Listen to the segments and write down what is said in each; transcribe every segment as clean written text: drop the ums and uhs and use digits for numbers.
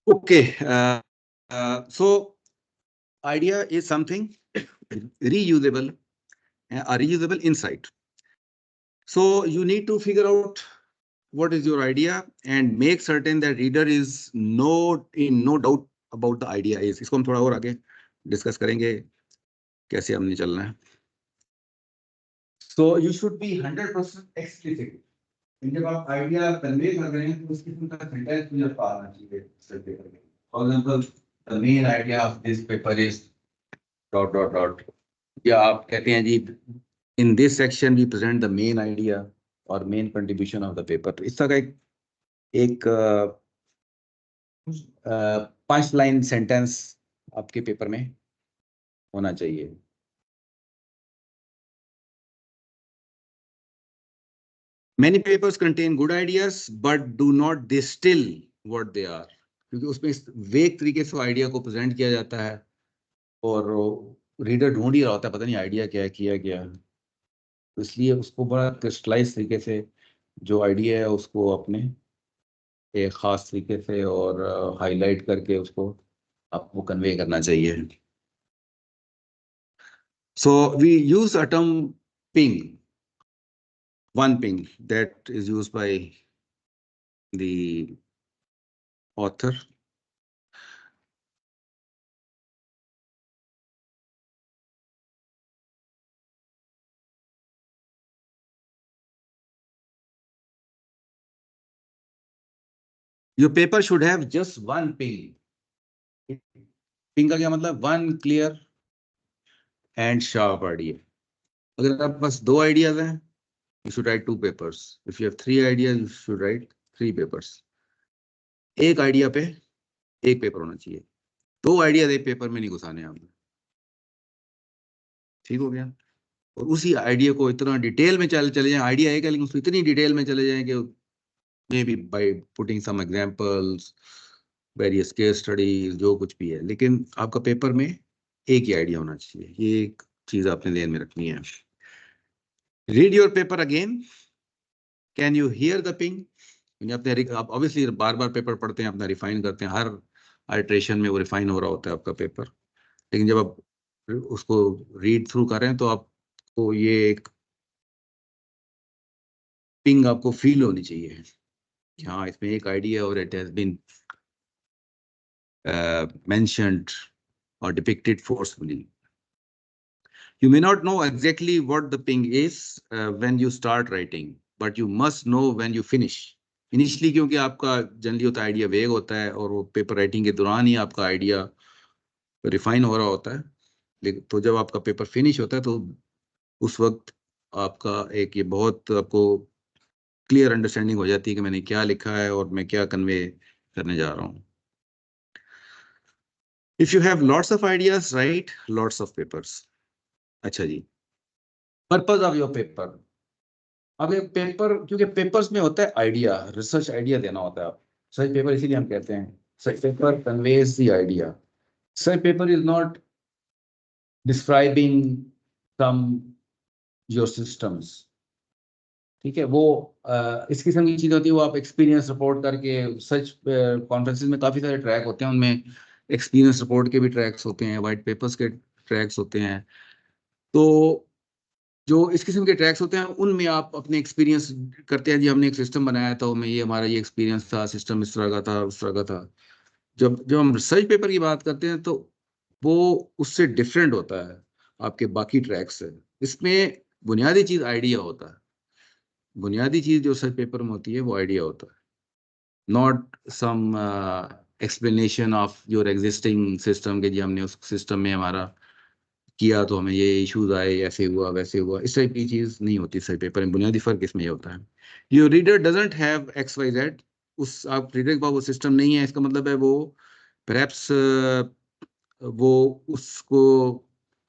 Okay, so idea is something reusable, a reusable insight. So you need to figure out what is your idea and make certain that reader is no doubt about the idea is. इसको हम थोड़ा और आगे discuss करेंगे कैसे हमने चलना है. So you should be 100% explicit. जब आप आइडिया कन्वे कर रहे हैं तो उसकी पूरा सेंटेंस मुझे पाना चाहिए पेपर में. For example the main idea of this paper is dot dot dot, या आप कहते हैं जी in this section we present the main idea और main contribution of the paper. तो इस तरह का एक 5 लाइन सेंटेंस आपके पेपर में होना चाहिए. Many papers contain good ideas but do not distill what they are. क्योंकि उसमें इस वेग तरीके से आइडिया को प्रेजेंट किया जाता है और रीडर ढूंढ ही रहा होता है पता नहीं आइडिया क्या है किया गया. तो इसलिए उसको बड़ा क्रिस्टलाइज तरीके से जो आइडिया है उसको अपने एक खास तरीके से और हाईलाइट करके उसको आपको कन्वे करना चाहिए. So we use a term ping, one ping that is used by the author. Your paper should have just one ping. Ping का क्या मतलब? One clear and sharp idea. अगर आपके पास 2 ideas हैं, you should write 2 papers. If you have 3 ideas, you should write 3 papers. एक idea पे एक paper होना चाहिए. 2 आइडिया एक पेपर में नहीं घुसाने आपने. ठीक हो गया? और उसी आइडिया को इतना डिटेल में चले जाएं. आइडिया है क्या लेकिन उसको इतनी डिटेल में चले जाएं कि maybe by putting some examples, various case studies, जो कुछ भी है, लेकिन आपका पेपर में एक ही आइडिया होना चाहिए. ये एक चीज आपने ध्यान में रखनी है. Read your paper again. Can you here the ping? आप ऑब्वियसली बार बार पेपर पढ़ते हैं, अपना रिफाइन करते हैं, हर आइट्रेशन में वो रिफाइन हो रहा होता है आपका पेपर. लेकिन जब आप उसको रीड थ्रू कर रहे हैं तो आपको ये एक पिंग आपको फील होनी चाहिए कि हाँ इसमें एक आइडिया और it has been mentioned or depicted forcefully. You may not know exactly what the ping is when you start writing, but you must know when you finish. Initially क्योंकि आपका जनरली होता है आइडिया वेग होता है और वो पेपर राइटिंग के दौरान ही आपका आइडिया रिफाइन हो रहा होता है. लेकिन तो जब आपका पेपर फिनिश होता है तो उस वक्त आपका एक ये बहुत आपको क्लियर अंडरस्टैंडिंग हो जाती है कि मैंने क्या लिखा है और मैं क्या कन्वे करने जा रहा हूँ. If you have lots of ideas, write lots of papers. अच्छा जी, पर्पज ऑफ योर पेपर. अब ये पेपर क्योंकि पेपर्स में होता है आइडिया, रिसर्च आइडिया देना होता है. सच पेपर इसीलिए हम कहते हैं such paper conveys the idea. Such paper is not describing some your systems. ठीक है, वो इस किस्म की चीज होती है वो आप एक्सपीरियंस रिपोर्ट करके. सच कॉन्फ्रेंसेस में काफी सारे ट्रैक होते हैं, उनमें एक्सपीरियंस रिपोर्ट के भी ट्रैक्स होते हैं, वाइट पेपर्स के ट्रैक्स होते हैं. तो जो इस किस्म के ट्रैक्स होते हैं उनमें आप अपने एक्सपीरियंस करते हैं जी हमने एक सिस्टम बनाया था, मैं ये हमारा ये एक्सपीरियंस था, सिस्टम इस तरह का था उस तरह का था. जब जब हम रिसर्च पेपर की बात करते हैं तो वो उससे डिफरेंट होता है आपके बाकी ट्रैक्स से. इसमें बुनियादी चीज आइडिया होता है. बुनियादी चीज जो रिसर्च पेपर में होती है वो आइडिया होता है, not some explanation of your existing system के जी हमने उस सिस्टम में हमारा किया तो हमें ये इश्यूज आए, ऐसे हुआ वैसे हुआ. इस टाइप की चीज नहीं होती सही पेपर में. बुनियादी फर्क इसमें ये होता है your reader doesn't have X Y Z. उस आप रीडर के पास वो सिस्टम नहीं है, इसका मतलब है वो परहैप्स वो उसको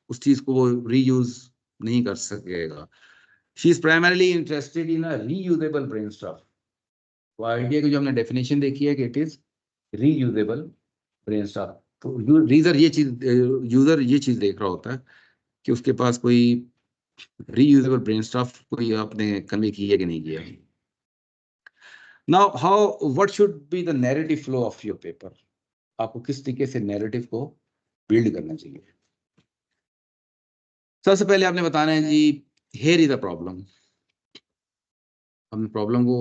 उस चीज को वो रीयूज नहीं कर सकेगा. She is primarily interested in a reusable brain stuff. तो आइडिया की जो हमने डेफिनेशन देखी है कि it is reusable brain stuff. तो यूजर ये चीज देख रहा होता है कि उसके पास कोई रीयूजेबल ब्रेन स्टफ कोई आपने कन्वे किया कि नहीं किया. Now how what should be the narrative flow of your paper. आपको किस तरीके से नैरेटिव को बिल्ड करना चाहिए। सबसे पहले आपने बताना है जी हियर इज द प्रॉब्लम, अपने प्रॉब्लम को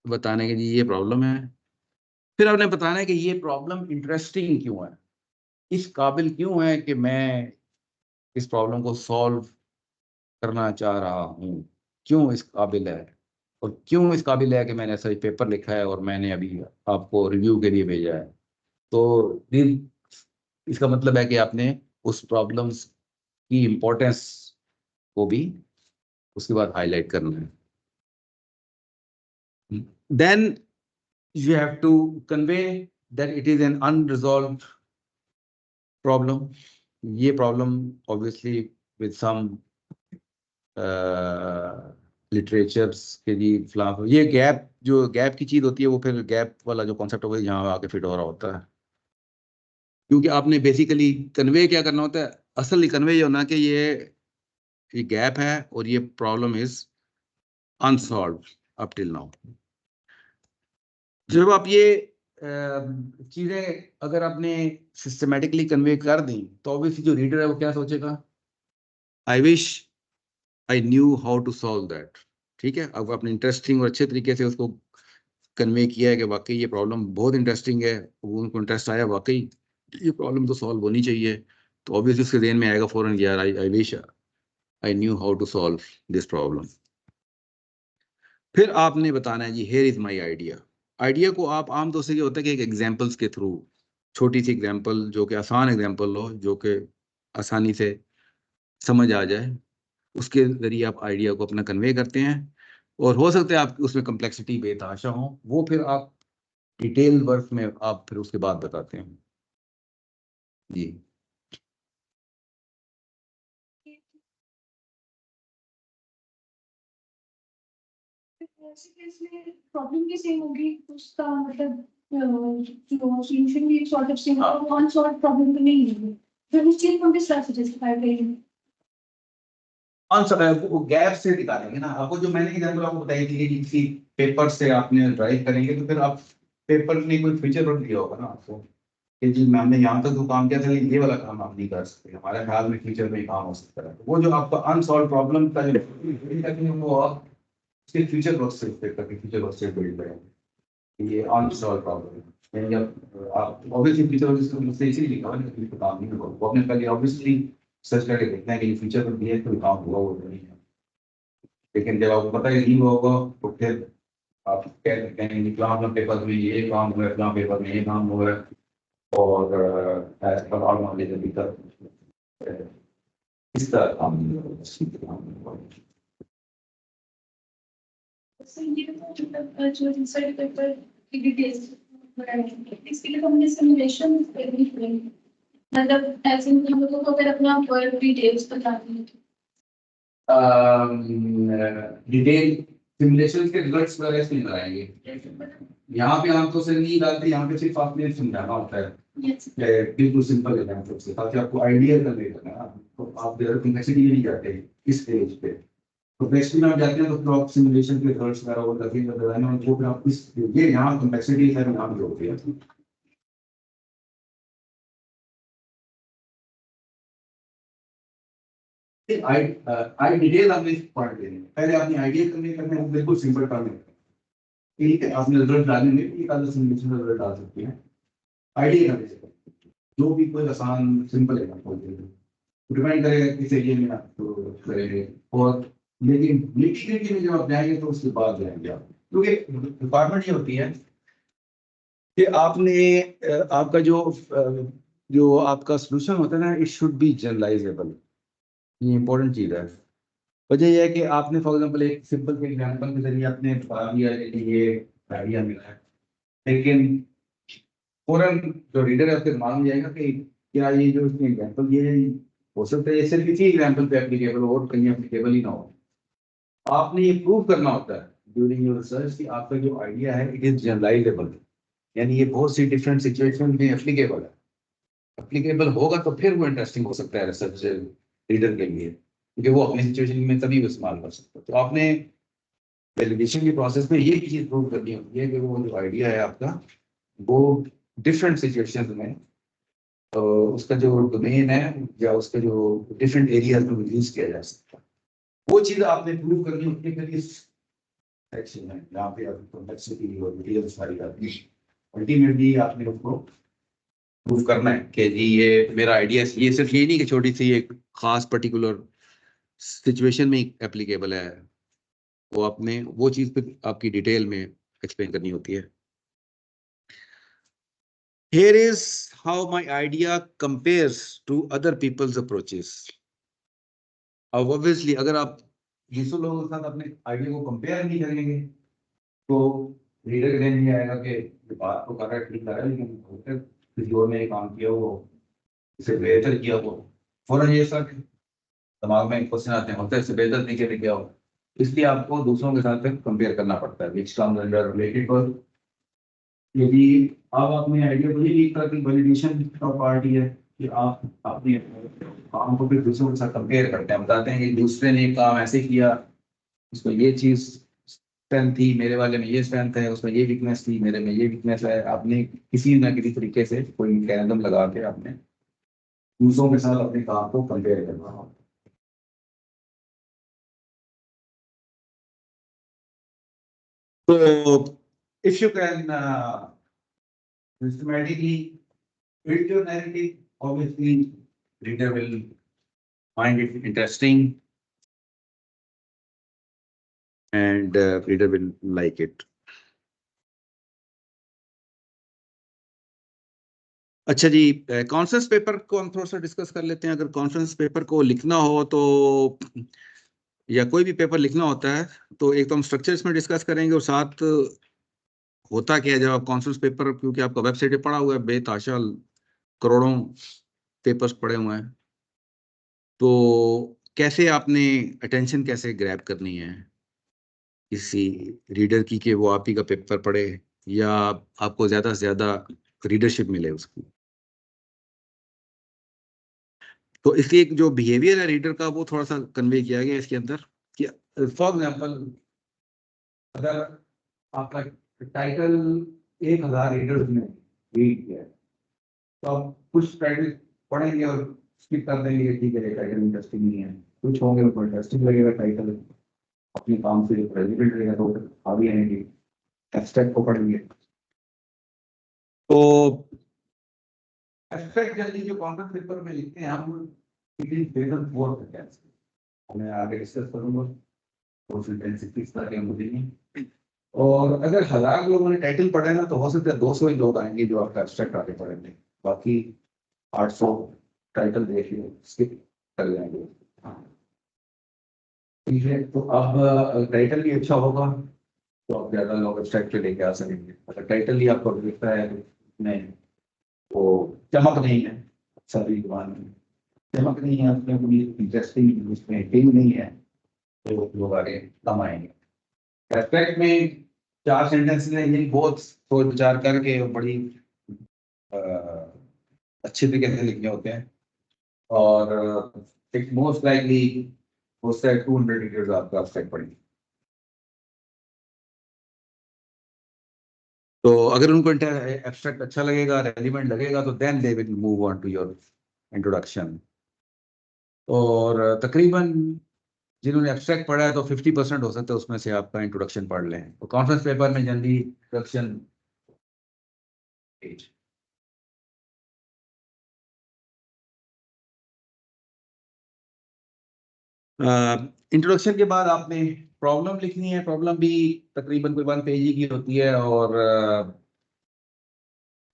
बताना है कि जी ये प्रॉब्लम है। फिर आपने बताना है कि ये प्रॉब्लम इंटरेस्टिंग क्यों है, इस काबिल क्यों है कि मैं इस प्रॉब्लम को सॉल्व करना चाह रहा हूँ, क्यों इस काबिल है, और क्यों इस काबिल है कि मैंने ऐसा पेपर लिखा है और मैंने अभी आपको रिव्यू के लिए भेजा है। तो इसका मतलब है कि आपने उस प्रॉब्लम्स की इम्पोर्टेंस को भी उसके बाद हाईलाइट करना है। Then you have to convey that it is an unresolved problem. ये problem obviously with some literatures के जी खिलाफ, ये गैप जो गैप की चीज होती है वो फिर गैप वाला जो कॉन्सेप्ट होता है यहाँ आके फिट हो रहा होता है, क्योंकि आपने बेसिकली कन्वे क्या करना होता है, असल कन्वे ये होना कि ये गैप है और ये problem is unsolved up till now. जब आप ये चीजें अगर आपने सिस्टमेटिकली कन्वे कर दी तो ऑब्वियसली जो रीडर है वो क्या सोचेगा, I wish I knew how to solve that. ठीक है, अब आपने इंटरेस्टिंग और अच्छे तरीके से उसको कन्वे किया है कि वाकई ये प्रॉब्लम बहुत इंटरेस्टिंग है, वो उनको इंटरेस्ट आया वाकई ये प्रॉब्लम तो सॉल्व होनी चाहिए, तो ऑब्वियसली उसके ज़हन में आएगा फौरन यार I wish I knew how to solve this problem. फिर आपने बताना है जी here is my idea. Idea को आप आमतौर से ये होता है कि एक एग्जाम्पल्स के थ्रू, छोटी सी एग्जाम्पल जो कि आसान एग्जाम्पल हो, जो कि आसानी से समझ आ जाए, उसके जरिए आप आइडिया को अपना कन्वे करते हैं। और हो सकता है आप उसमें कम्प्लेक्सिटी बेतहाशा हो, वो फिर आप डिटेल वर्क में आप फिर उसके बाद बताते हैं जी। प्रॉब्लम की सेम होगी, उसका मतलब जो सॉल्यूशन भी सॉर्ट ऑफ सेम और अनसॉल्व्ड प्रॉब्लम तो नहीं है, फिर उस चीज को किस तरह से जस्टिफाई करेंगे। आंसर वो गैप से निकालेंगे ना, आपको जो मैंने एग्जांपल आपको बताई थी कि किसी पेपर से आपने ड्राइव करेंगे तो फिर आप पेपर ने कोई फीचर वर्क दिया होगा ना आपको कि जी हमने यहाँ तक जो काम किया था लेकिन ये वाला काम आप नहीं कर सकते, हमारे ख्याल में फ्यूचर में काम हो सकता है। तो वो जो आपका अनसॉल्व प्रॉब्लम का जो वो आप उसके फ्यूचर वर्क से पेपर के फ्यूचर वर्क से बिल्ड करेंगे, ये अनसॉल्व प्रॉब्लम है। यानी आप ऑब्वियसली फ्यूचर वर्क से इसीलिए लिखा हुआ है कि काम नहीं होगा, वो अपने पहले ऑब्वियसली सर्च करके देखना है कि फ्यूचर पर दिया तो काम हुआ वो नहीं है। लेकिन जब आपको पता ही नहीं होगा तो फिर आप कह सकते हैं कि फलां पेपर में ये काम हुआ है, फलां पेपर में ये काम हुआ है, और ऐसे पर और मान लीजिए अभी तक इस तरह काम नहीं हुआ। ये मतलब जो रिसर्च पेपर की डिटेल्स बनाएंगे, इसके लिए हमने सिमुलेशन करनी पड़ेगी, मतलब ऐसे हम लोगों को अगर अपना वर्क डिटेल्स बतानी है डिटेल सिमुलेशन के रिजल्ट्स वगैरह इसमें कराएंगे। यहाँ पे आमतौर से नहीं डालते, यहाँ पे सिर्फ आपने समझाना होता है बिल्कुल सिंपल एग्जाम्पल से, ताकि आपको आइडिया कर लेगा ना, तो आप कम्प्लेक्सिटी नहीं जाते इस स्टेज पे। कम्प्लेक्सिटी में आप जाते हैं तो फिर आप सिमुलेशन के रिजल्ट्स वगैरह वो लगेगा लगाना, और वो फिर आप इस ये यहाँ कम्प्लेक्सिटी है यहाँ पे होती है। आई डिटेल आपने पॉइंट देने पहले अपनी आइडिया कन्वे करने हैं, बिल्कुल सिंपल टर्म है। ठीक है, आपने रिजल्ट डालने में एक आधा सिमुलेशन रिजल्ट डाल सकते हैं आइडिया करने से, जो भी कोई आसान सिंपल एग्जांपल दे दो, डिपेंड करेगा किस एरिया में आप करेंगे। और लेकिन निटिग्रिटी में जब आप जाएंगे तो उसके बाद जाएंगे आप, क्योंकि रिक्वायरमेंट ये होती है कि आपने आपका जो आपका सोल्यूशन होता है ना, इट शुड बी जनरलाइजेबल। ये इंपॉर्टेंट चीज है। वजह यह है कि आपने फॉर एग्जांपल एक सिंपल के एग्जांपल के जरिए आपने बता दिया है कि ये आइडिया मिला है, लेकिन फौरन जो रीडर है उसके दिमाग में जाएगा कि क्या ये जो इसमें एग्जांपल ये हो सकता है ये सिर्फ इसी एग्जांपल पे एप्लीकेबल हो और कहीं एप्लीकेबल ही ना हो। आपने ये प्रूव करना होता है ड्यूरिंग योर रिसर्च कि आपका जो आइडिया है इट इज जनरलाइजेबल, यानी ये बहुत सी डिफरेंट सिचुएशन में एप्लीकेबल है। एप्लीकेबल होगा तो फिर वो इंटरेस्टिंग हो सकता है रिसर्च रीडर के लिए, क्योंकि वो अपनी सिचुएशन में तभी वो इस्तेमाल कर सकता है। तो आपने वैलिडेशन के प्रोसेस में ये चीज प्रूव करनी होती है कि वो जो आइडिया है आपका वो डिफरेंट सिचुएशंस में तो उसका जो डोमेन है या उसके जो डिफरेंट एरियाज में यूज किया जा सकता है, वो चीज आपने प्रूव करनी होती है। फिर इस सेक्शन में जहाँ पे आपकी कॉम्प्लेक्सिटी और डिटेल सारी आती है, अल्टीमेटली आपने उसको प्रूव करना है कि जी ये मेरा आइडिया, ये सिर्फ ये नहीं कि छोटी सी एक खास पर्टिकुलर सिचुएशन में एप्लीकेबल है, वो आपने वो चीज फिर आपकी डिटेल में एक्सप्लेन करनी होती है। Here is how my idea compares to other people's approaches. अब obviously अगर आप दूसरे लोगों के साथ अपने आइडिया को कंपेयर नहीं करेंगे तो रीडर के नहीं आएगा कि ये बात तो कर रहा है, ठीक कर रहा है, लेकिन किसी और ने काम किया वो इसे बेहतर किया, वो फौरन ये सब दिमाग में क्वेश्चन आते हैं, होता है इससे बेहतर नहीं किया क्या हो। इसलिए आपको दूसरों के साथ कंपेयर करना पड़ता है विच कम्स अंडर रिलेटेड। पर यदि आप अपने आइडिया को नहीं करके वैलिडेशन का पार्ट ही है कि आप अपने काम को फिर दूसरों के साथ कंपेयर करते हैं, बताते हैं कि दूसरे ने काम ऐसे किया, उसको ये चीज स्ट्रेंथ थी, मेरे वाले में ये स्ट्रेंथ है, उसमें ये वीकनेस थी, मेरे में ये वीकनेस है। आपने किसी ना किसी तरीके से कोई मैकेनिज्म लगा के आपने दूसरों के साथ अपने काम को कंपेयर करना हो। तो if you can systematically build your narrative, obviously reader will find it interesting and reader will like it. अच्छा जी, कॉन्फ्रेंस पेपर को हम थोड़ा सा डिस्कस कर लेते हैं। अगर कॉन्फ्रेंस पेपर को लिखना हो तो या कोई भी पेपर लिखना होता है तो एक तो हम स्ट्रक्चर इसमें डिस्कस करेंगे और साथ होता क्या है जब आप कॉन्फ्रेंस पेपर, क्योंकि आपका वेबसाइट पे पड़ा हुआ है बेताशा करोड़ों पेपर्स पड़े हुए हैं, तो कैसे आपने अटेंशन कैसे ग्रैब करनी है किसी रीडर की कि वो आप ही का पेपर पढ़े या आपको ज्यादा से ज्यादा रीडरशिप मिले उसकी। तो इसलिए एक जो बिहेवियर है रीडर का वो थोड़ा सा कन्वे किया गया इसके अंदर कि फॉर एग्जाम्पल अगर आपका टाइटल 1000 रीडर्स ने रीड किया है तो आप कुछ टाइटल पढ़ेंगे और स्किप कर देंगे, ठीक है टाइटल इंटरेस्टिंग नहीं है। कुछ होंगे उनको इंटरेस्टिंग लगेगा, टाइटल अपने काम से रेलिवेंट रहेगा तो आगे आएंगे, एब्स्ट्रैक्ट को पढ़ेंगे। तो एब्स्ट्रैक्ट जल्दी जो कॉन्फ्रेंस पेपर में लिखते हैं हम, it is based on 4 sentence. मैं आगे डिस्कस करूंगा 4 सेंटेंस किस तरह के मुझे। और अगर 1000 लोगों ने टाइटल पढ़ा है ना तो हो सकता है 200 ही लोग आएंगे जो आपका एब्स्ट्रैक्ट आगे पढ़ेंगे, बाकी 800 टाइटल देख लो स्किप कर जाएंगे। ठीक है, तो अब टाइटल भी अच्छा होगा तो आप ज्यादा लोग एब्स्ट्रैक्ट पे लेके आ सकेंगे। अगर टाइटल ही आपको दिखता है नहीं वो चमक नहीं है, सारी जुबान में चमक नहीं है, उसमें कोई इंटरेस्टिंग उसमें टीम नहीं है तो लोग आगे कम आएंगे। एब्स्ट्रैक्ट में 4 सेंटेंस में ये बहुत सोच विचार करके बड़ी अच्छे तरीके से लिखने होते हैं और एक मोस्ट लाइकली हो सकता है 200 रीडर्स आपका एब्स्ट्रैक्ट पढ़ेंगे। तो अगर उनको एब्स्ट्रैक्ट अच्छा लगेगा, रेलिवेंट लगेगा तो then they will move on to your introduction. और तकरीबन जिन्होंने एब्स्ट्रैक्ट पढ़ा है तो 50% हो सकता है उसमें से आपका इंट्रोडक्शन पढ़ लें। तो कॉन्फ्रेंस पेपर में जनरली इंट्रोडक्शन पेज, इंट्रोडक्शन के बाद आपने प्रॉब्लम लिखनी है। प्रॉब्लम भी तकरीबन कोई 1 पेज की होती है और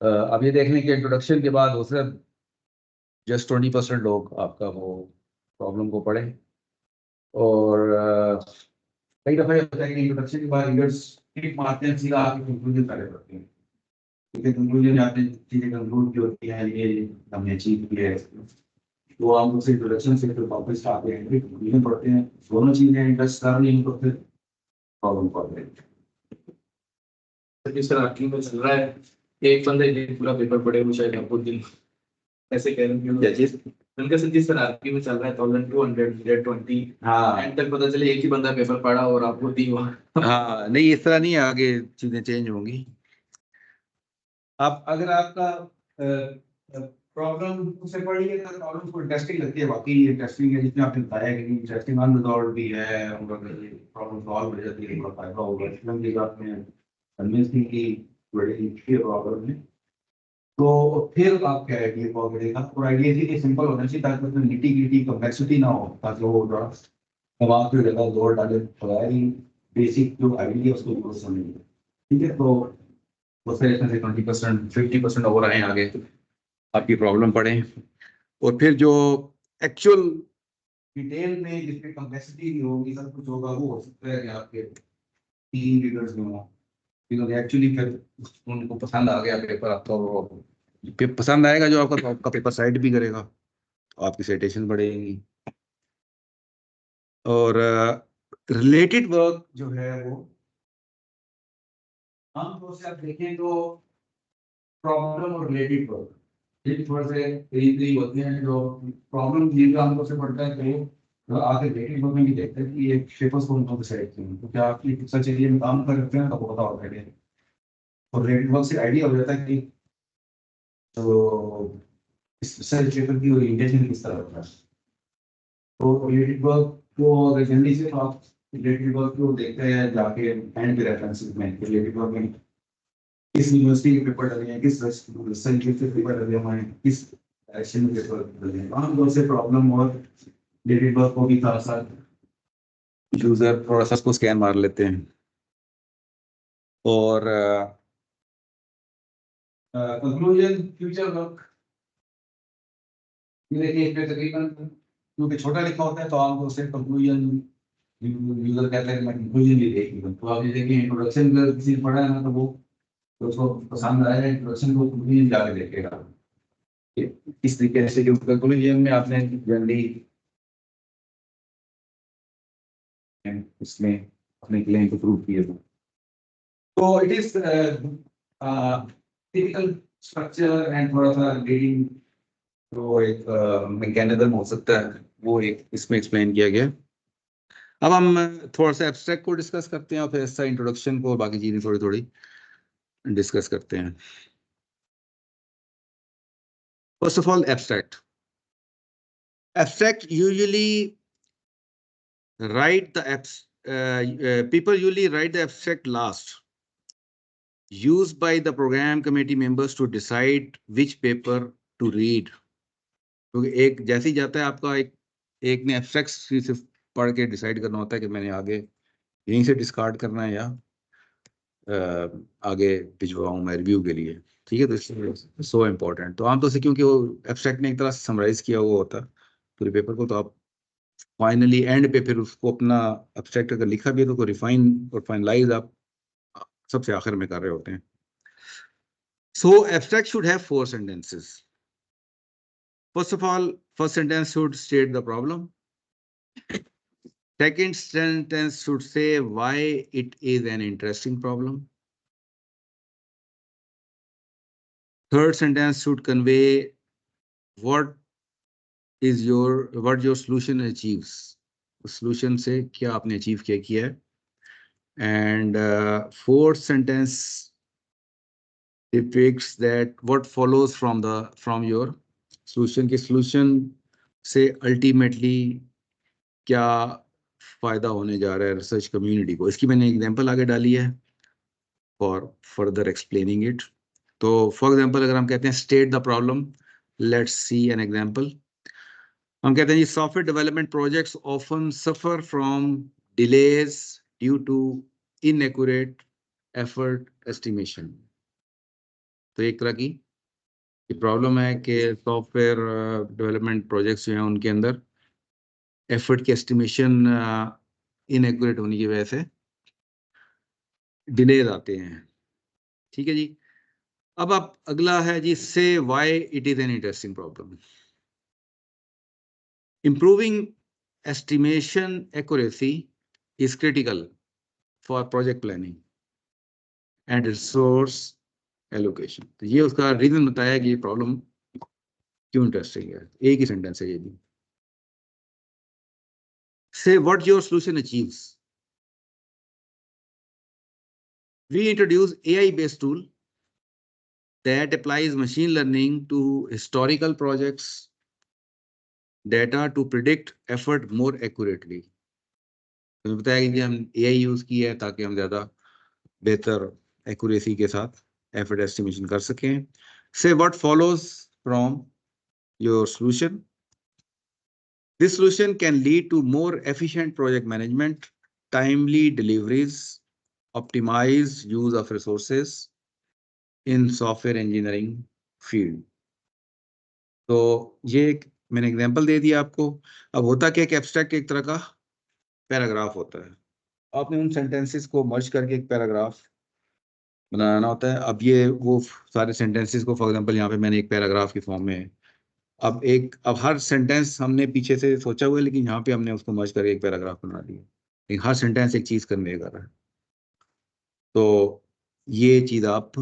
अब ये देख लें कि इंट्रोडक्शन के बाद हो सकता जस्ट 20% लोग आपका वो प्रॉब्लम को पढ़ें। और कई दफा होता है कि इंट्रोडक्शन के बाद रीडर्स टिक मारते हैं, सीधा आके कंक्लूजन पहले पढ़ते हैं, क्योंकि कंक्लूजन में आपने चीजें कंक्लूड की होती हैं, ये हमने अचीव किया है, तो हम उसे इंट्रोडक्शन से फिर वापस आते हैं, फिर कंक्लूजन पढ़ते हैं। दोनों चीजें इंटरेस्ट कर रही हैं तो फिर प्रॉब्लम पढ़ते हैं। जिस तरह में चल रहा है एक बंदे ने पूरा पेपर पढ़े हुए शायद आपको दिन ऐसे कह रहे हैं उनका सर जिस तरह में चल रहा है 1200 हाँ एंड तक पता चले एक ही बंदा पेपर पढ़ा और आपको 3 हाँ नहीं इस तरह नहीं, आगे चीजें चेंज होंगी। आप अगर आपका प्रॉब्लम से पढ़िए तो प्रॉब्लम को इंटरेस्टिंग लगती है, वाकई ये इंटरेस्टिंग है, जिसमें आपने बताया कि इंटरेस्टिंग अनरिजॉल्व भी है, प्रॉब्लम सॉल्व हो जाती है, बहुत फायदा होगा, इसलिए आपने कन्विंस की कि बड़ी प्रॉब्लम है। तो फिर आप क्या आइडिया को आगे देखा, और आइडिया थी कि सिंपल होना चाहिए ताकि उसमें निटी ग्रिटी कम्प्लेक्सिटी ना हो, ताकि वो थोड़ा दिमाग पे ज्यादा जोर डाले, थोड़ा ही बेसिक जो आइडिया उसको यूज समझे। ठीक है, तो उस तरह से 20% 50% ओवर आए आगे, आपकी प्रॉब्लम पढ़े, और फिर जो एक्चुअल डिटेल में जिसमें कम्प्लेक्सिटी होगी, सब कुछ होगा, वो हो सकता है कि आपके 3 रीडर्स में हो, क्योंकि एक्चुअली फिर उनको पसंद आ गया पेपर आपका, वो पसंद आएगा जो आपका, तो आपका पेपर साइड भी करेगा, आपकी साइटेशन बढ़ेगी। और रिलेटेड वर्क जो है वो आमतौर से आप देखें तो प्रॉब्लम और रिलेटेड वर्क ये थोड़ा से करीब होते हैं। जो प्रॉब्लम ये आमतौर से पड़ता है तो आगे रिलेटेड वर्क में भी देखते हैं कि ये पेपर्स कौन कौन से साइड हैं, तो क्या आप सच एरिया में काम करते हैं तो आपको पता होता है, और रिलेटेड वर्क से आइडिया हो जाता है कि तो इस रिसर्च पेपर की ओरिएंटेशन किस तरह होता है। तो रिलेटेड वर्क को अगर जल्दी से, तो आप रिलेटेड वर्क को देखते हैं जाके एंड के रेफरेंसेस में, रिलेटेड वर्क में किस यूनिवर्सिटी के पेपर डले हैं, किस रिसर्च के पेपर डले हुए हैं, किस डायरेक्शन में पेपर डले हैं। आमतौर से प्रॉब्लम और रिलेटेड वर्क को भी साथ साथ यूजर थोड़ा सा उसको स्कैन मार लेते हैं। और कंक्लूजन फ्यूचर वर्क, देखिए इसमें तकरीबन क्योंकि छोटा लिखा होता है तो आमतौर से कंक्लूजन यूजर कहता है कि मैं कंक्लूजन भी देखिए, तो आप ये देखिए इंट्रोडक्शन अगर किसी ने पढ़ा है ना, तो उसको पसंद आया इंट्रोडक्शन को, कंक्लूजन जाके देखेगा कि इस तरीके से, जो कंक्लूजन में आपने जनरली इसमें अपने क्लेम को प्रूव किए थे। तो it is typical structure and थोड़ा सा रीडिंग, तो एक मैकेनिज्म हो सकता है, वो एक इसमें एक्सप्लेन किया गया। अब हम थोड़ा सा एब्स्ट्रैक्ट को डिस्कस करते हैं, और फिर ऐसा इंट्रोडक्शन को, बाकी चीजें थोड़ी थोड़ी डिस्कस करते हैं। First of all, abstract usually write the people usually write the abstract last, used by the program committee members to decide which paper to read. क्योंकि एक जैसे ही जाता है आपका, एक ने एब्स्ट्रैक्ट सिर्फ पढ़ के डिसाइड करना होता है कि मैंने आगे यहीं से डिस्कार्ड करना है या आगे भिजवाऊं मैं रिव्यू के लिए। ठीक है, तो सो इम्पोर्टेंट। तो आमतौर से क्योंकि वो एब्स्ट्रैक्ट ने एक तरह से समराइज किया हुआ होता है पूरे पेपर को, तो आप फाइनली एंड पे फिर उसको अपना एब्स्ट्रैक्ट अगर लिखा भी है तो उसको रिफाइन और फाइनलाइज आप सबसे आखिर में कर रहे होते हैं। So abstract should have 4 sentences. First of all, first sentence should state the problem. Second sentence should say why it is an interesting problem. Third sentence should convey what your solution achieves. Solution से क्या आपने achieve किया है. And fourth sentence depicts that what follows from your solution, की solution से ultimately क्या फायदा होने जा रहा है रिसर्च कम्युनिटी को। इसकी मैंने एग्जांपल आगे डाली है फॉर फर्दर एक्सप्लेनिंग इट। तो फॉर एग्जांपल अगर हम कहते हैं state the problem, let's see an example. हम कहते हैं जी software development projects often suffer from delays due to inaccurate effort estimation. तो एक तरह की प्रॉब्लम है कि सॉफ्टवेयर डेवलपमेंट प्रोजेक्ट्स जो हैं उनके अंदर एफर्ट की एस्टिमेशन इनएक्यूरेट होने की वजह से डिलेज आते हैं। ठीक है जी। अब आप अगला है जी से why it is an interesting problem. Improving estimation accuracy is critical for project planning and resource allocation. तो ये उसका रीजन बताया कि ये प्रॉब्लम क्यों इंटरेस्टिंग है। एक ही सेंटेंस है ये भी। Say what your solution achieves. We introduce AI-based tool that applies machine learning to historical projects data to predict effort more accurately. तो बताया कि जी हम AI यूज किया है ताकि हम ज्यादा बेहतर एक्यूरेसी के साथ एफर्ट एस्टिमेशन कर सकें. Say what follows from your solution. This solution can lead to more efficient project management, timely deliveries, optimized use of resources in software engineering field. तो ये एक मैंने एग्जांपल दे दिया आपको. अब होता क्या, एक एब्स्ट्रैक्ट एक तरह का पैराग्राफ होता है. आपने उन सेंटेंसेस को मर्ज करके एक पैराग्राफ बनाना होता है. अब ये वो सारे सेंटेंसेस को, फॉर एग्जांपल यहाँ पे मैंने एक पैराग्राफ की फॉर्म में, अब हर सेंटेंस हमने पीछे से सोचा हुआ है, लेकिन यहाँ पे हमने उसको मर्ज करके एक पैराग्राफ बना दिया. लेकिन हर सेंटेंस एक चीज करने कर रहा है. तो ये चीज आप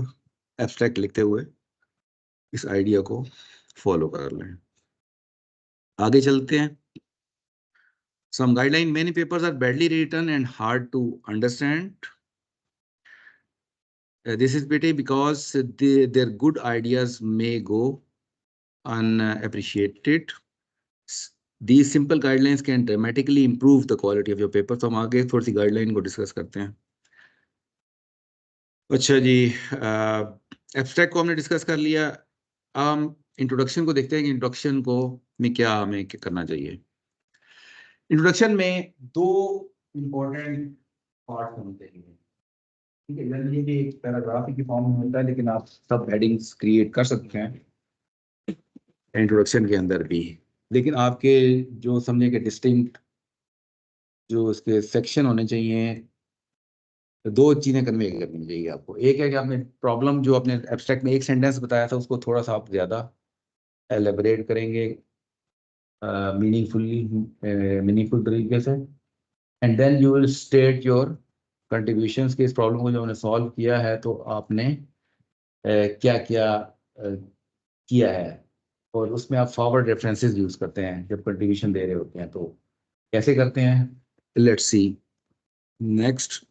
एब्स्ट्रैक्ट लिखते हुए इस आइडिया को फॉलो कर लें. आगे चलते हैं. Some guideline, many papers are badly written and hard to understand. This is pity because their good ideas may go unappreciated. These simple guidelines can dramatically improve the quality of your paper. तो हम आगे थोड़ी सी guideline को discuss करते हैं. अच्छा जी, abstract को हमने डिस्कस कर लिया. हम इंट्रोडक्शन को देखते हैं कि इंट्रोडक्शन को में क्या हमें करना चाहिए. इंट्रोडक्शन में दो इम्पोर्टेंट पार्ट होते हैं. ठीक है, जनरली भी एक पैराग्राफ की फॉर्म में होता है, लेकिन आप सब हेडिंग्स क्रिएट कर सकते हैं इंट्रोडक्शन के अंदर भी. लेकिन आपके जो समझे कि डिस्टिंक्ट जो इसके सेक्शन होने चाहिए, दो चीजें कन्वे करनी चाहिए आपको. एक है कि आपने प्रॉब्लम जो आपने एब्स्ट्रैक्ट में एक सेंटेंस बताया था उसको थोड़ा सा आप ज्यादा एलेबरेट करेंगे मीनिंगफुल तरीके से. And then you will state your contributions के इस प्रॉब्लम को जो हमने सॉल्व किया है तो आपने क्या क्या किया है. और उसमें आप फॉरवर्ड रेफरेंसेस यूज करते हैं जब कंट्रीब्यूशन दे रहे होते हैं. तो कैसे करते हैं, लेट्स सी. नेक्स्ट,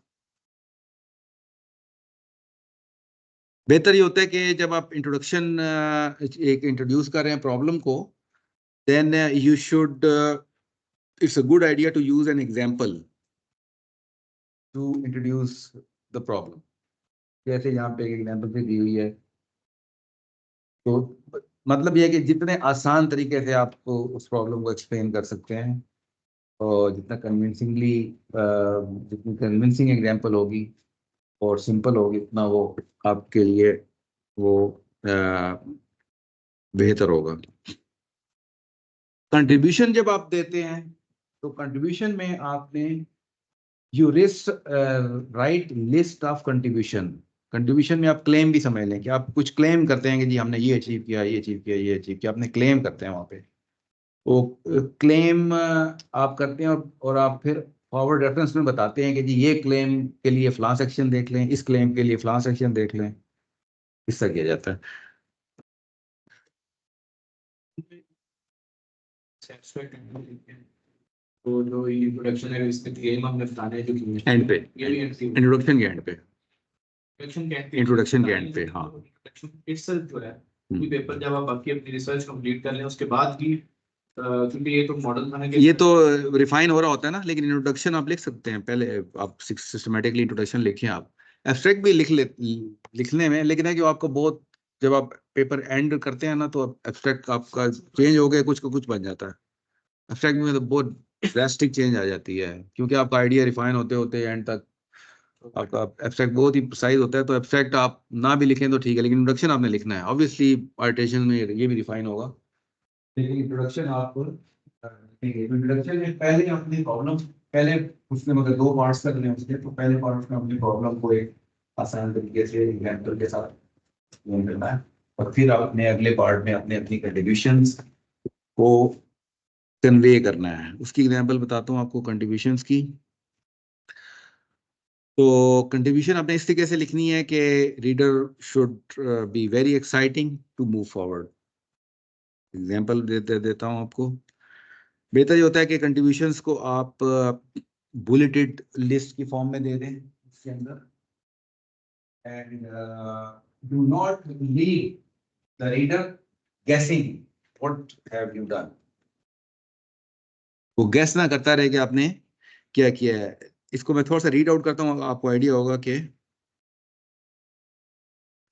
बेहतर ये होता है कि जब आप इंट्रोडक्शन एक इंट्रोड्यूस कर रहे हैं प्रॉब्लम को, then you should, it's a good idea to use an example to introduce the problem. जैसे यहाँ पे एक एग्जांपल से दी हुई है. तो मतलब ये है कि जितने आसान तरीके से आपको उस प्रॉब्लम को एक्सप्लेन कर सकते हैं और जितनी कन्विंसिंग एग्जांपल होगी और सिंपल होगी, उतना वो आपके लिए वो बेहतर होगा. कंट्रीब्यूशन जब आप देते हैं तो कंट्रीब्यूशन में आपने you right list of contribution में आप क्लेम भी समझ लें कि आप कुछ क्लेम करते हैं कि जी हमने ये अचीव किया, ये अचीव किया, ये अचीव किया. आपने क्लेम करते हैं वहाँ पे. वो क्लेम आप करते हैं और आप फिर फॉरवर्ड रेफरेंस में बताते हैं कि जी ये क्लेम के लिए फलां सेक्शन देख लें, इस क्लेम के लिए फलां सेक्शन देख लें. इस तरह किया जाता है. तो जो इंट्रोडक्शन है इसमें क्लेम हमने बताने हैं जो कि एंड पे, ये भी इंट्रोडक्शन के एंड पे, इंट्रोडक्शन के एंड पे. हाँ, इटसेल्फ जो है कोई पेपर जब आप बाकी अपनी रिसर्च कंप्लीट कर लें उसके बाद भी, क्योंकि ये तो मॉडल बनाने के ये तो रिफाइन हो रहा होता है ना. लेकिन इंट्रोडक्शन आप लिख सकते हैं पहले. आप सिस्टमेटिकली इंट्रोडक्शन लिखें. आप एब्स्ट्रैक्ट भी लिखने में, लेकिन है कि आपको बहुत, जब आप पेपर एंड करते हैं ना तो एब्स्ट्रैक्ट आपका चेंज हो गया, कुछ का कुछ बन जाता है. एब्स्ट्रैक्ट में तो बहुत ड्रास्टिक चेंज आ जाती है, क्योंकि आपका आइडिया रिफाइन होते होते एंड तक आपका एब्स्ट्रैक्ट बहुत ही प्रिसाइज होता है. तो एब्स्ट्रैक्ट आप ना भी लिखें तो ठीक है, लेकिन इंट्रोडक्शन आपने लिखना है. ऑब्वियसली पार्टेशन में ये भी रिफाइन होगा, लेकिन इंट्रोडक्शन आपको इंट्रोडक्शन में पहले अपनी प्रॉब्लम, पहले उसने मगर दो पार्ट्स करने हैं उसके. तो पहले पार्ट में अपनी प्रॉब्लम को एक आसान तरीके से एग्जांपल के साथ एक्सप्लेन करना है, और फिर आप अपने अगले पार्ट में अपने अपनी कंट्रीब्यूशंस को कन्वे करना है. उसकी एग्जांपल बताता हूँ आपको कंट्रीब्यूशंस की. तो कंट्रीब्यूशन आपने इस तरीके से लिखनी है कि reader should be very exciting to move forward. Example देता हूँ आपको. बेहतर ये होता है कि कंट्रीब्यूशंस को आप बुलेटेड लिस्ट की फॉर्म में दे दें इसके अंदर. And do not leave the reader guessing what have you done. वो गैस ना करता रहे कि आपने क्या किया है। इसको मैं थोड़ा सा रीड आउट करता हूँ, आपको आइडिया होगा कि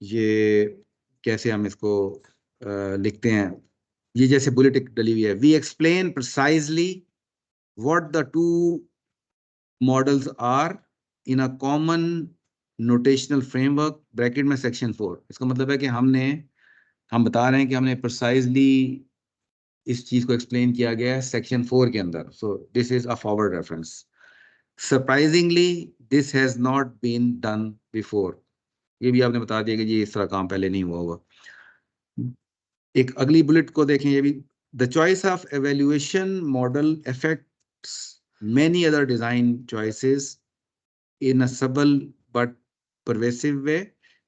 ये कैसे हम इसको लिखते हैं। ये जैसे बुलेट डली हुई है, we explain precisely what the two models are in a common notational framework bracket में सेक्शन 4। इसका मतलब है कि हम बता रहे हैं कि हमने प्रिसाइजली इस चीज को एक्सप्लेन किया गया है सेक्शन 4 के अंदर। So this is a forward reference. Surprisingly this has not been done before. ये भी आपने बता दिया कि ये इस तरह काम पहले नहीं हुआ होगा। एक अगली बुलेट को देखें, ये भी the choice of evaluation model affects many other design choices in a subtle but pervasive way.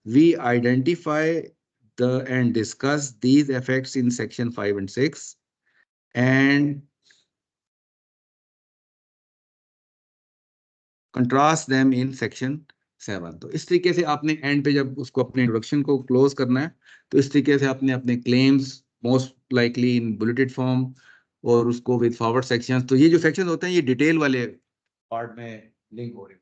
We identify and discuss these effects in section 5 and 6 and contrast them in section 7। तो इस तरीके से आपने and पे जब उसको अपने introduction को क्लोज करना है तो इस तरीके से आपने अपने क्लेम्स मोस्ट लाइकली इन बुलेटेड फॉर्म और उसको विद फॉरवर्ड सेक्शंस। तो ये जो सेक्शन होते हैं ये डिटेल वाले पार्ट में लिंक हो रहे हैं।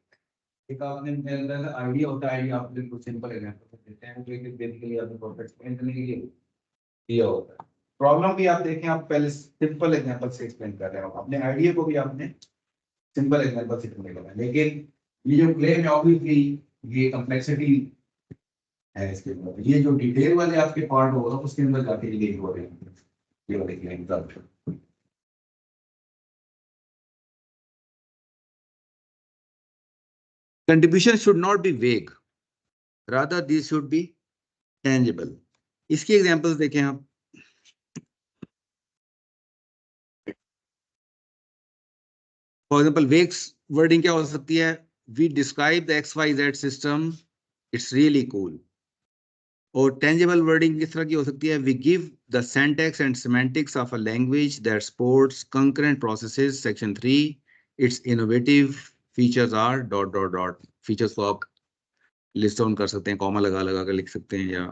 एक आपने आइडिया होता है, आइडिया आप बिल्कुल सिंपल एग्जांपल देते हैं जो कि बेसिकली आपको परफेक्ट एक्सप्लेन करने के लिए दिया होता है। प्रॉब्लम भी आप देखें, आप पहले सिंपल एग्जांपल से एक्सप्लेन कर रहे हो, अपने आइडिया को भी आपने सिंपल एग्जांपल से एक्सप्लेन करना है। लेकिन ये जो क्लेम है ऑब्वियसली ये कॉम्प्लेक्सिटी है इसके अंदर, ये जो डिटेल वाले आपके पार्ट होगा उसके अंदर जाके ये हो रहे हैं ये वाले क्लेम का। Contribution should not be vague, rather these should be tangible। इसकी एग्जांपल्स देखें आप। फॉर एग्जांपल वेग वर्डिंग क्या हो सकती है, we describe the XYZ system, its really cool. और टेंजिबल वर्डिंग किस तरह की हो सकती है, we give the syntax and semantics of a language that supports concurrent processes, section 3, its innovative features are dot dot dot. Features को आप list down कर सकते हैं, कॉमा लगा लगा कर लिख सकते हैं या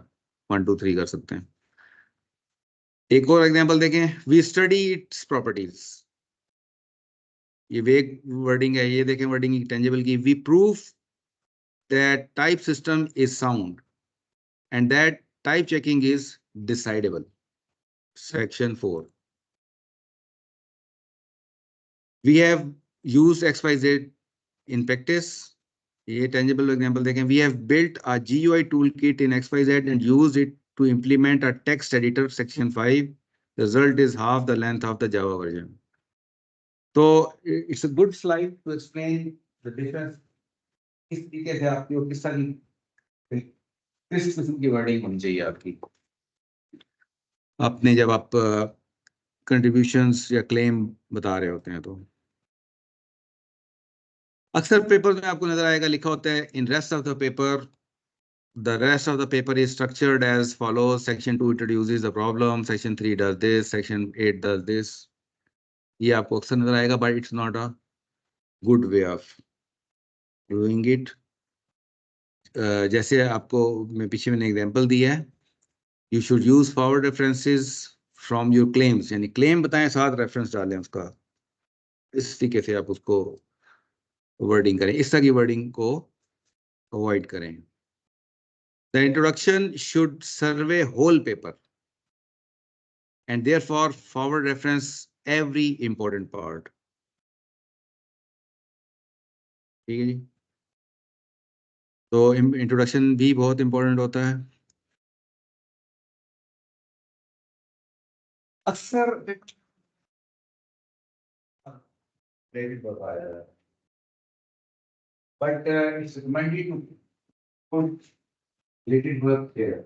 1 2 3 कर सकते हैं। एक और एग्जांपल देखें, वी स्टडी इट्स प्रॉपर्टीज। ये वेग वर्डिंग है, ये देखें वर्डिंग टेंजिबल की, we prove that type system is sound and that type checking is decidable, section 4। We have used XYZ in practice. ये टेंजिबल एग्जांपल देखें, we have built a GUI toolkit in XYZ and used it to implement a text editor, section 5. The result is half the length of the Java version. So it's a good slide to explain the difference। इस तरीके से आपकी और किस किस्म की wording होनी चाहिए आपकी अपने जब आप कंट्रीब्यूशंस या क्लेम बता रहे होते हैं। तो अक्सर पेपर में आपको नजर आएगा लिखा होता है in rest of the paper, the rest of the paper is structured as follows: section 2 introduces the problem, section 3 does this, section 8 does this। ये आपको अक्सर नजर आएगा, but it's not a good way of doing it। जैसे आपको मैं पीछे मैंने एग्जांपल दिया है, you should use forward references from your claims, यानी क्लेम बताएं साथ रेफरेंस डालें उसका। इस तरीके से आप उसको वर्डिंग करें, इस तरह की वर्डिंग को अवॉइड करें। The introduction should survey whole paper and therefore forward reference every important part। ठीक है जी। तो इंट्रोडक्शन भी बहुत इंपॉर्टेंट होता है। अक्सर but it's recommended to put related work here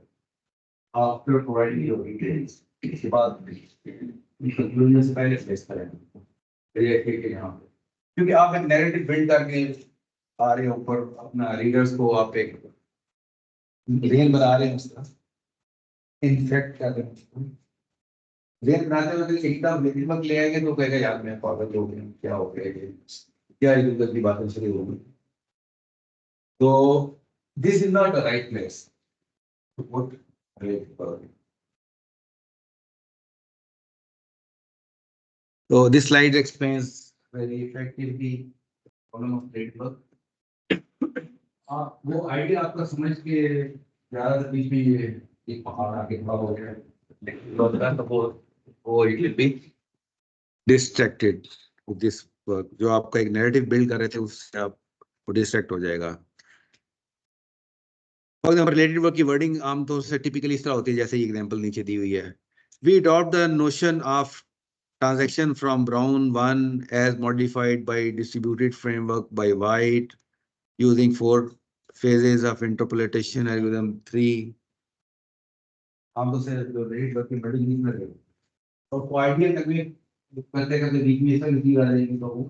after providing your details। इसके बाद कंक्लूजन से पहले फेस करें यहाँ पे, क्योंकि आप एक नैरेटिव बिल्ड करके आ रहे हो ऊपर, अपना रीडर्स को आप एक रियल बना रहे हैं उस तरह इनफेक्ट कर रहे हैं। रियल बनाते हुए एकदम लेखक ले आएंगे तो कहेगा यार मैं पागल हो गया, क्या हो गया, क्या इधर की बातें शुरू हो गई। तो this is not the right place support related work. So this slide explains very effectively problem of related work. वो आइडिया आपका समझ के ज्यादा बीच में ये एक पहाड़ आगे खड़ा हो गया है तो वो it will be distracted with this work. जो आपका एक नैरेटिव बिल्ड कर रहे थे उससे आप डिस्ट्रैक्ट हो जाएगा. फॉर एग्जाम्पल रिलेटेड वर्क की वर्डिंग आमतौर से टिपिकली इस तरह होती है जैसे ये एग्जांपल नीचे दी हुई है. We adopt the notion of transaction from Brown 1 as modified by distributed framework by White using 4 phases of interpolation algorithm 3. हम तो से जो रेट वर्क की वर्डिंग लिख रहे हैं और आइडिया तक में करते करते बीच में ऐसा लिखी आ जाएगी तो वो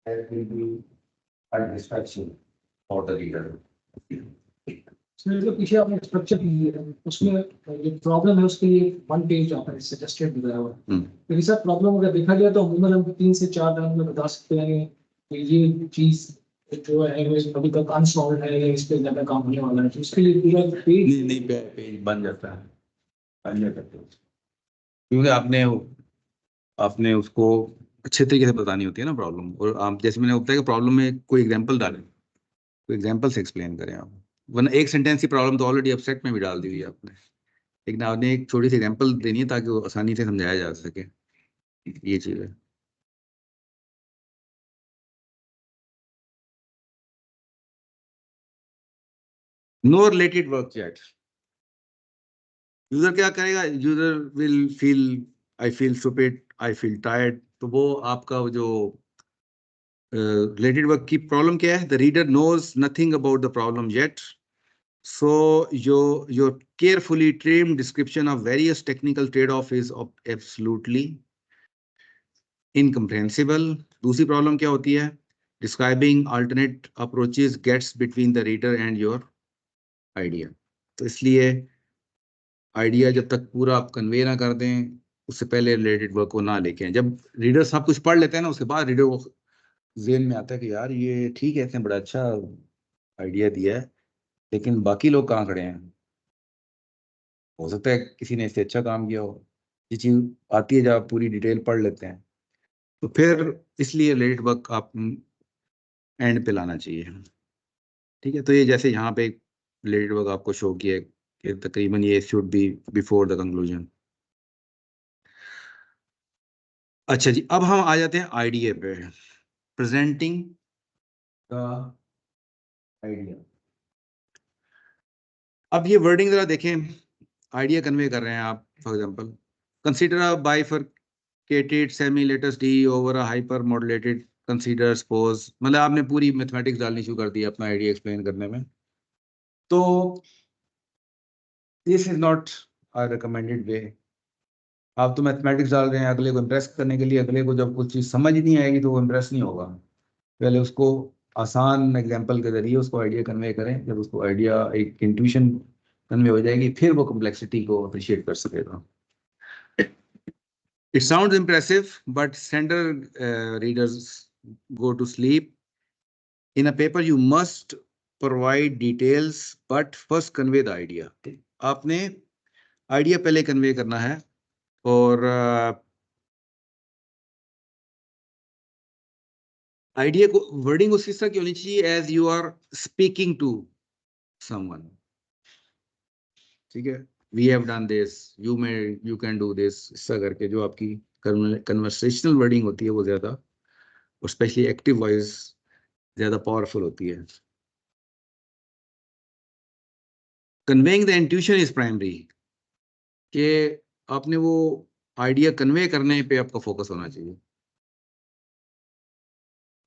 that will be a distraction for the reader. इसमें जो पीछे आपने स्ट्रक्चर दी है उसमें ये प्रॉब्लम है उसके लिए 1 पेज आपने सजेस्टेड दिया हुआ है. तो ये सब प्रॉब्लम अगर देखा जाए तो अमूमन हम 3 से 4 लाइन में बता सकते हैं कि ये चीज जो है वो अभी तक अनसॉल्व है या इस पे ज्यादा काम होने वाला है. तो इसके लिए पूरा पेज नहीं पेज बन जाता है क्योंकि आपने उसको अच्छे तरीके से बतानी होती है ना प्रॉब्लम. और आप जैसे मैंने बताया कि प्रॉब्लम में कोई एग्जांपल डालें, कोई एग्जांपल से एक्सप्लेन करें आप. वरना एक सेंटेंस की प्रॉब्लम तो ऑलरेडी एब्स्ट्रैक्ट में भी डाल दी हुई है आपने, लेकिन आपने एक छोटी सी एग्जांपल देनी है ताकि वो आसानी से समझाया जा सके. ये चीज है. Know related work yet. User क्या करेगा? User will feel I feel stupid, I feel tired. तो वो आपका जो रिलेटेड वर्क की प्रॉब्लम क्या है? The reader knows nothing about the problem yet. So your carefully trimmed description of various technical trade-off is absolutely incomprehensible. दूसरी problem क्या होती है? Describing alternate approaches gets between the reader and your idea. तो इसलिए idea जब तक पूरा आप कन्वे ना कर दें उससे पहले रिलेटेड वर्क को ना लेके. जब रीडर सब कुछ पढ़ लेते हैं ना उसके बाद रीडर को ज़हन में आता है कि यार ये ठीक है, इसने बड़ा अच्छा आइडिया दिया है, लेकिन बाकी लोग कहाँ खड़े हैं? हो सकता है किसी ने इससे अच्छा काम किया हो. ये चीज आती है जब आप पूरी डिटेल पढ़ लेते हैं. तो फिर इसलिए रिलेटेड वर्क आप एंड पे लाना चाहिए. ठीक है. तो ये जैसे यहाँ पे रिलेटेड वर्क आपको शो किया कि तकरीबन ये should be before the conclusion. अच्छा जी, अब हम आ जाते हैं आइडिया पे. Presenting the idea. अब ये वर्डिंग जरा देखें. आइडिया कन्वे कर रहे हैं आप. For example consider a bifurcated semi-latus D over a hyper modulated consider suppose. मतलब आपने पूरी मैथमेटिक्स डालनी शुरू कर दी अपना आइडिया एक्सप्लेन करने में. तो this is not a recommended way. आप तो मैथमेटिक्स डाल रहे हैं अगले को इम्प्रेस करने के लिए. अगले को जब कुछ चीज़ समझ ही नहीं आएगी तो वो इम्प्रेस नहीं होगा. पहले उसको आसान एग्जाम्पल के जरिए उसको आइडिया कन्वे करें. जब उसको आइडिया एक इंट्यूशन कन्वे हो जाएगी फिर वो कम्प्लेक्सिटी को अप्रिशिएट कर सकेगा. It sounds impressive, but standard readers go to sleep. In a paper, you must provide details, but first convey the idea. आपने आइडिया पहले कन्वे करना है और आइडिया को वर्डिंग उसी तरह की होनी चाहिए as you are speaking to someone. ठीक है. We have done this, you can do this. ऐसा करके जो आपकी कन्वर्सेशनल वर्डिंग होती है वो ज्यादा और स्पेशली एक्टिव वॉइस ज्यादा पावरफुल होती है. Conveying the intuition is primary. कि आपने वो आइडिया कन्वे करने पे आपका फोकस होना चाहिए.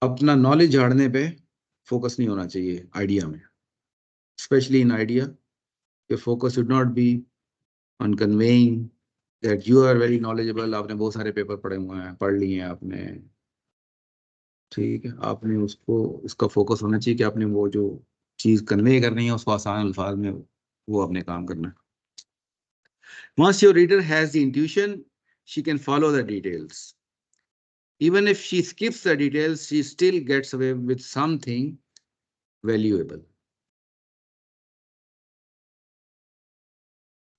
अपना नॉलेज झाड़ने पे फोकस नहीं होना चाहिए आइडिया में. Specially in idea your focus should not be on conveying that you are very knowledgeable. आपने बहुत सारे पेपर पढ़े हुए हैं, पढ़ लिए हैं आपने. ठीक है. आपने उसका फोकस होना चाहिए कि आपने वो जो चीज़ कन्वे करनी है उसको आसान अल्फाज में वो आपने काम करना है. Once your reader has the intuition, she can follow the details. Even if she skips the details, she still gets away with something valuable.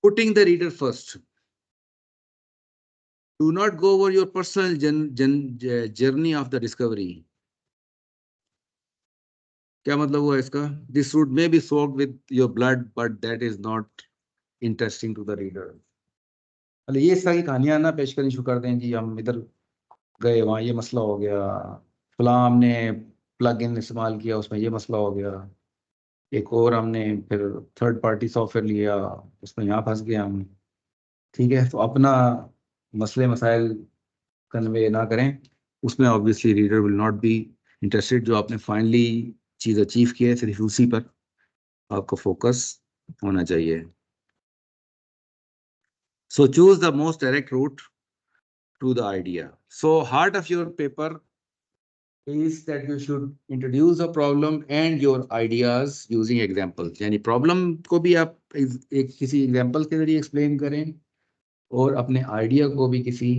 putting the reader first. Do not go over your personal journey of the discovery. क्या मतलब हुआ इसका? This route may be soaked with your blood, but that is not interesting to the reader. अरे ये सारी कहानियां ना पेश करनी शुरू कर दें जी, हम इधर गए, वहाँ ये मसला हो गया, फलां हमने प्लग इन इस्तेमाल किया, उसमें ये मसला हो गया, एक और हमने फिर थर्ड पार्टी सॉफ्टवेयर लिया, उसमें यहाँ फंस गया हम। ठीक है, तो अपना मसले मसाइल कन्वे ना करें, उसमें obviously reader will not be interested. जो आपने फाइनली चीज़ अचीव की है सिर्फ उसी पर आपका फोकस होना चाहिए। So choose the most direct route to the idea. So heart of your paper is that you should introduce a problem and your ideas using examples. यानी problem को भी आप एक किसी example के जरिए explain करें और अपने idea को भी किसी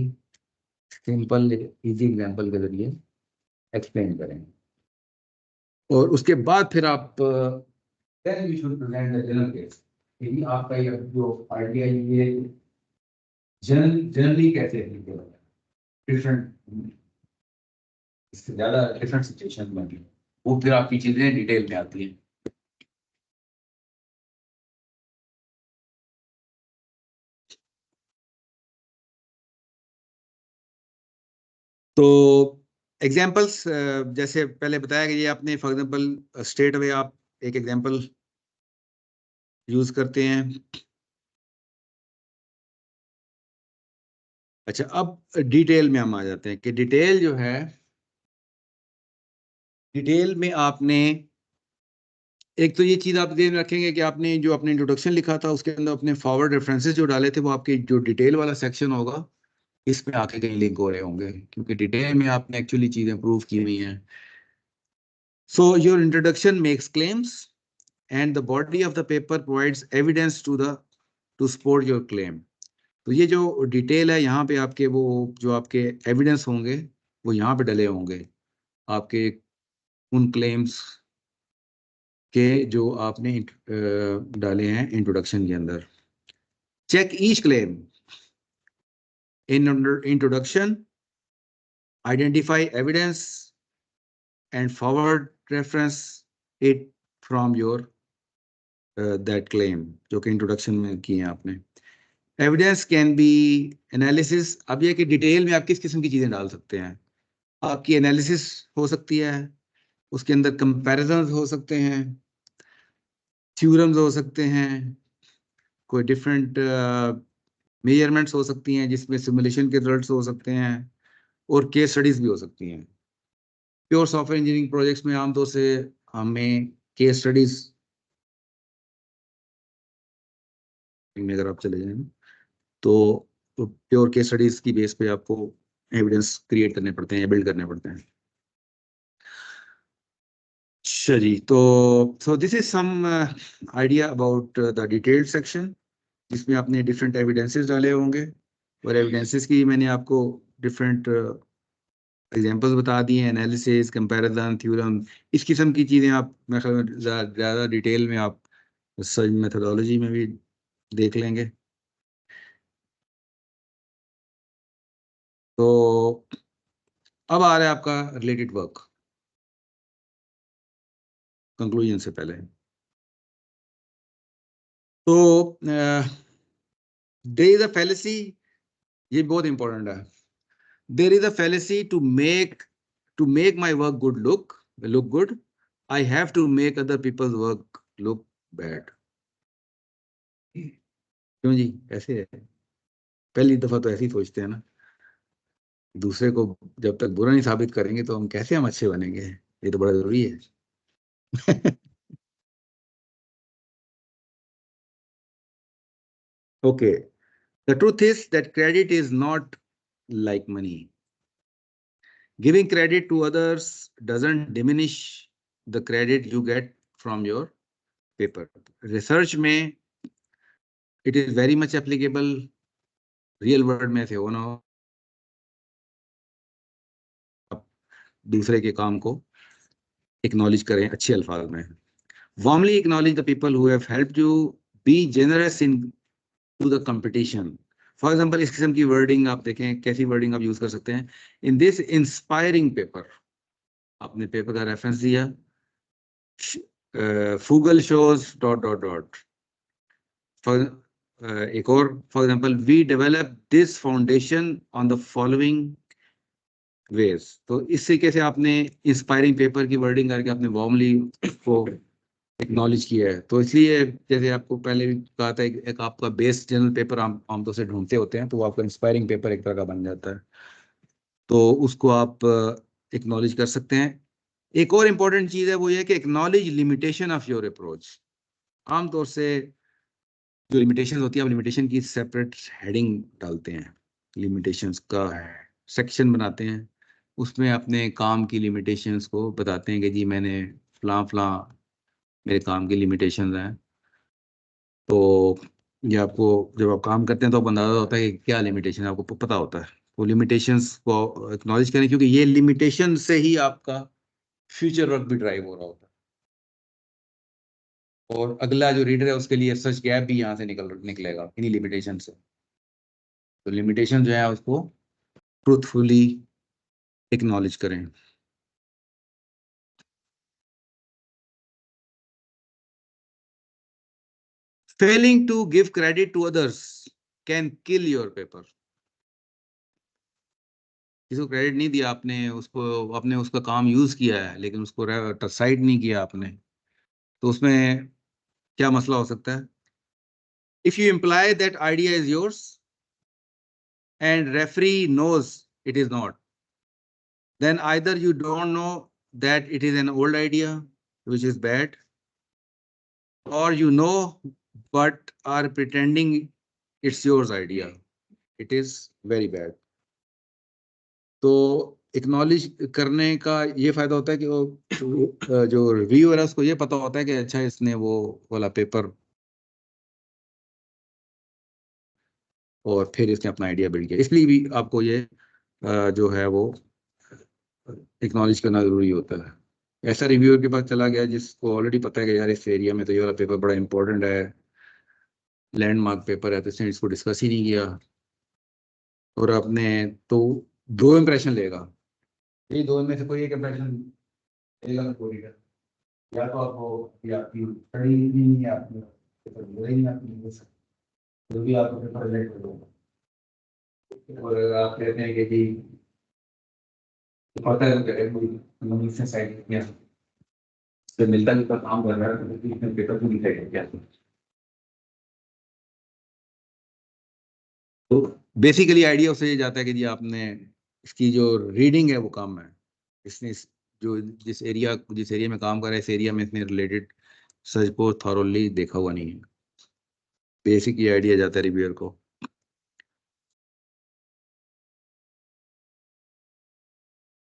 simple easy example के जरिए explain करें। और उसके बाद फिर आप then you should present the general case। यदि आपका ये जो idea ये generally कैसे applicable है, डिफरेंट, इससे ज्यादा डिफरेंट सिचुएशन में भी, वो फिर आपकी चीजें डिटेल में आती हैं। तो एग्जांपल्स जैसे पहले बताया कि ये आपने फॉर एग्जांपल स्ट्रेट अवे आप एक एग्जांपल यूज करते हैं। अच्छा, अब डिटेल में हम आ जाते हैं कि डिटेल जो है, डिटेल में आपने एक तो ये चीज आप ध्यान रखेंगे कि आपने जो अपने इंट्रोडक्शन लिखा था उसके अंदर अपने फॉरवर्ड रेफरेंसेस जो डाले थे वो आपके जो डिटेल वाला सेक्शन होगा इसमें आके कहीं लिंक हो रहे होंगे, क्योंकि डिटेल में आपने एक्चुअली चीजें प्रूव की हुई हैं। So your introduction makes claims and the body of the paper provides evidence to support your claim. तो ये जो डिटेल है यहाँ पे आपके वो जो आपके एविडेंस होंगे वो यहाँ पे डले होंगे आपके उन क्लेम्स के जो आपने डाले हैं इंट्रोडक्शन के अंदर। Check each claim in introduction, identify evidence and forward reference it from your that claim जो कि इंट्रोडक्शन में किए हैं आपने। Evidence can be analysis. अब ये कि डिटेल में आप किस किस्म की चीजें डाल सकते हैं, आपकी एनालिसिस हो सकती है, उसके अंदर कंपैरिजंस हो सकते हैं, थ्योरम्स हो सकते हैं, कोई डिफरेंट मेजरमेंट्स हो सकती हैं जिसमें सिमुलेशन के रिजल्ट्स हो सकते हैं, और केस स्टडीज भी हो सकती हैं। प्योर सॉफ्टवेयर इंजीनियरिंग प्रोजेक्ट्स में आमतौर से हमें केस स्टडीज में अगर आप चले जाएं तो प्योर केस स्टडीज की बेस पे आपको एविडेंस क्रिएट करने पड़ते हैं, बिल्ड करने पड़ते हैं। अच्छा जी, तो this is some idea about the detailed section जिसमें आपने डिफरेंट एविडेंसेस डाले होंगे, और एविडेंसेस की मैंने आपको डिफरेंट एग्जांपल्स बता दिए, एनालिसिस, कंपैरिजन, थ्योरम, इस किस्म की चीज़ें आप मेरे ख्याल में ज़्यादा डिटेल में आप सर्च मेथोडोलॉजी में भी देख लेंगे। तो अब आ रहा है आपका रिलेटेड वर्क कंक्लूजन से पहले। तो देयर इज अ फैलेसी, ये बहुत इंपॉर्टेंट है। There is a fallacy to make my work look good, I have to make other people's work look bad. क्यों जी, ऐसे है? पहली दफा तो ऐसे ही सोचते हैं ना, दूसरे को जब तक बुरा नहीं साबित करेंगे तो हम कैसे हम अच्छे बनेंगे, ये तो बड़ा जरूरी है। Okay, the truth is that credit is not like money. Giving credit to others doesn't diminish the credit you get from your paper. Research में it is very much applicable, real world में से हो ना हो, आप दूसरे के काम को acknowledge करें अच्छे अल्फाज में। Warmly acknowledge the people who have helped you. Be generous in to the competition. For example इस किस्म की वर्डिंग आप देखें, कैसी वर्डिंग आप यूज कर सकते हैं। इन दिस इंस्पायरिंग पेपर, आपने पेपर का रेफरेंस दिया, Foogle shows dot dot dot. एक और for example, we develop this foundation on the following ways. तो इस तरीके से आपने इंस्पायरिंग पेपर की वर्डिंग करके आपने वार्मली उसको एक्नॉलेज किया है। तो इसलिए जैसे आपको पहले भी कहा था, एक आपका बेस जनरल पेपर आमतौर से ढूंढते होते हैं, तो वो आपका इंस्पायरिंग पेपर एक तरह का बन जाता है, तो उसको आप एक्नॉलेज कर सकते हैं। एक और इम्पॉर्टेंट चीज़ है, वो ये कि acknowledge limitation of your approach. आमतौर से जो लिमिटेशन होती है, आप लिमिटेशन की सेपरेट हेडिंग डालते हैं, लिमिटेशंस का सेक्शन बनाते हैं, उसमें अपने काम की लिमिटेशंस को बताते हैं कि जी मैंने फलां फलां मेरे काम की लिमिटेशंस हैं। तो ये आपको जब आप काम करते हैं तो आपको अंदाजा होता है कि क्या लिमिटेशन है, आपको पता होता है। वो लिमिटेशंस को एक्नॉलेज करें, क्योंकि ये लिमिटेशन से ही आपका फ्यूचर वर्क भी ड्राइव हो रहा होता है, और अगला जो रीडर है उसके लिए सच गैप भी यहाँ से निकलेगा इन्हीं लिमिटेशन से। तो लिमिटेशन जो है उसको ट्रूथफुली एक्नॉलेज करें। Failing to give credit to others can kill your paper. किसी को क्रेडिट नहीं दिया आपने, उसको आपने उसका काम यूज किया है लेकिन उसको साइड नहीं किया आपने, तो उसमें क्या मसला हो सकता है? If you imply that idea is yours and referee knows it is not, then either you don't know that it is an old idea which is bad, or you know but are pretending it's yours idea, it is very bad. तो acknowledge करने का ये फायदा होता है कि वो जो रिव्यूअर है उसको ये पता होता है कि अच्छा इसने वो वाला पेपर, और फिर इसने अपना आइडिया बिल्ड किया। इसलिए भी आपको ये जो है वो एक्नॉलेज करना जरूरी होता है। ऐसा रिव्यूअर के पास चला गया जिसको ऑलरेडी पता है कि यार इस एरिया में तो ये वाला पेपर बड़ा इंपॉर्टेंट है, लैंडमार्क पेपर है, तो इसने इसको डिस्कस ही नहीं किया, और आपने तो दो इम्प्रेशन लेगा, ये दो में से कोई एक इम्प्रेशन लेगा कोई का, या तो आपको या आपकी स्टडी नहीं है, आपकी पेपर मिलेगा ही नहीं, आपकी जो भी आपको पेपर रिलेट करेगा। और अगर आप कहते हैं कि जी पता है कोई से साइड किया तो मिलता जुलता काम कर रहा है, तो इसमें पेपर भी लिखा है क्या? तो बेसिकली आइडिया उससे ये जाता है कि जी आपने इसकी जो रीडिंग है वो कम है, इसने जो जिस एरिया में काम कर रहा है, इस एरिया में इसने रिलेटेड सर्च को थॉरोली देखा हुआ नहीं है। बेसिक ये आइडिया जाता है रिव्यूअर को।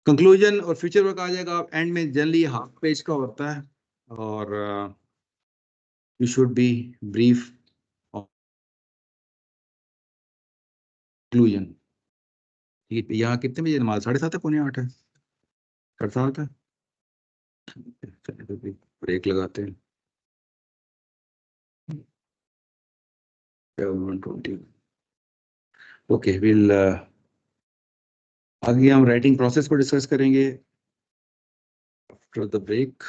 कंक्लूजन और फ्यूचर वर्क आ जाएगा एंड में, जनरली हाफ पेज का होता है, और you should be brief conclusion. ठीक है, यहाँ कितने बजे नमाज? 7:30 है, 7:45 है, 7:30 है। ब्रेक लगाते हैं। 1:20। ओके, विल आगे हम राइटिंग प्रोसेस को डिस्कस करेंगे आफ्टर द ब्रेक।